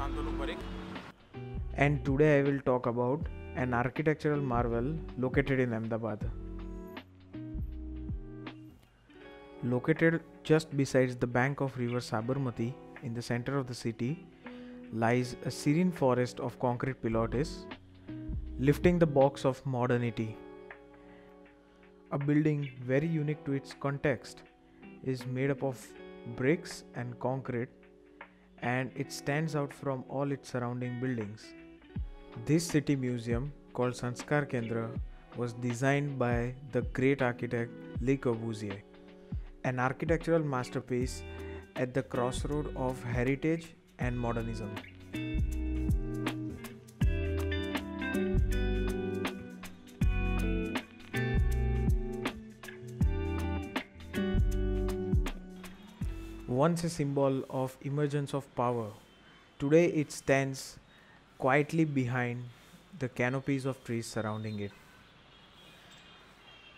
Shantanu Parekh. And today I will talk about an architectural marvel located in Ahmedabad. Located just beside the bank of river Sabarmati in the center of the city lies a serene forest of concrete pilotis, lifting the box of modernity. A building very unique to its context is made up of bricks and concrete, and it stands out from all its surrounding buildings. This city museum, called Sanskar Kendra, was designed by the great architect Le Corbusier, an architectural masterpiece at the crossroad of heritage and modernism. Once a symbol of emergence of power, today it stands quietly behind the canopies of trees surrounding it.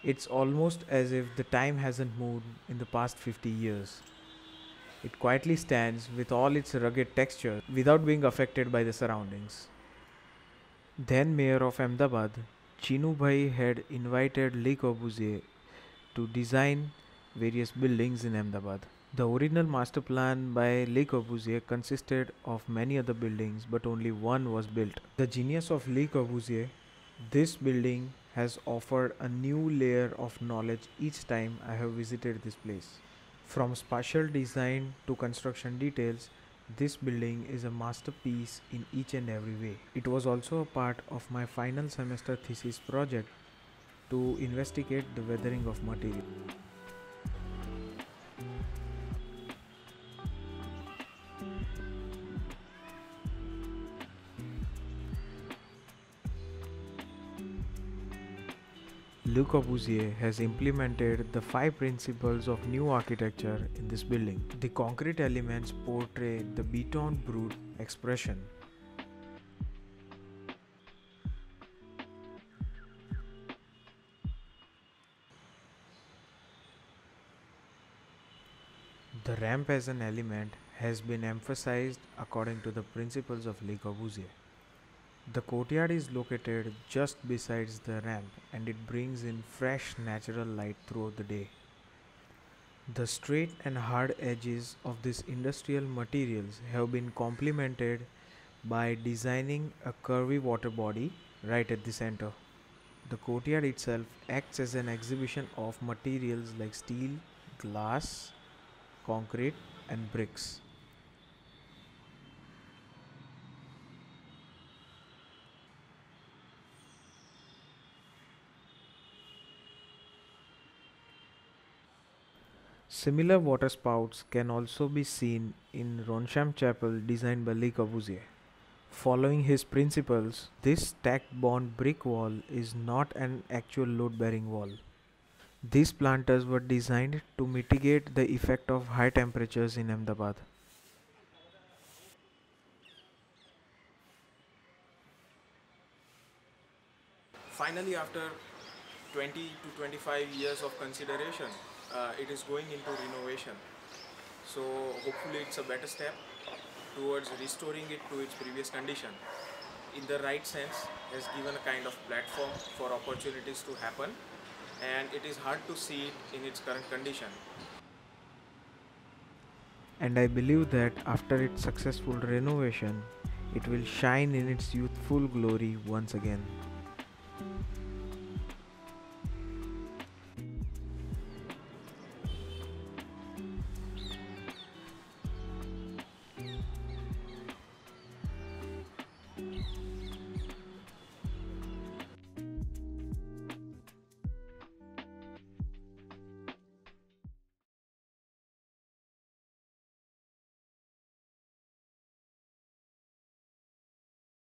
It's almost as if the time hasn't moved in the past 50 years. It quietly stands with all its rugged texture without being affected by the surroundings. Then Mayor of Ahmedabad, Chinu Bhai had invited Le Corbusier to design various buildings in Ahmedabad. The original master plan by Le Corbusier consisted of many other buildings, but only one was built. The genius of Le Corbusier, this building has offered a new layer of knowledge each time I have visited this place. From spatial design to construction details, this building is a masterpiece in each and every way. It was also a part of my final semester thesis project to investigate the weathering of material. Le Corbusier has implemented the 5 principles of new architecture in this building. The concrete elements portray the beton brute expression. The ramp as an element has been emphasized according to the principles of Le Corbusier. The courtyard is located just besides the ramp, and it brings in fresh natural light throughout the day. The straight and hard edges of these industrial materials have been complemented by designing a curvy water body right at the center. The courtyard itself acts as an exhibition of materials like steel, glass, concrete, and bricks. Similar water spouts can also be seen in Ronsham Chapel designed by Le Corbusier. Following his principles, this stacked bond brick wall is not an actual load-bearing wall. These planters were designed to mitigate the effect of high temperatures in Ahmedabad. Finally, after 20 to 25 years of consideration, it is going into renovation. So hopefully it's a better step towards restoring it to its previous condition. In the right sense, has given a kind of platform for opportunities to happen, and it is hard to see it in its current condition. And I believe that after its successful renovation, it will shine in its youthful glory once again.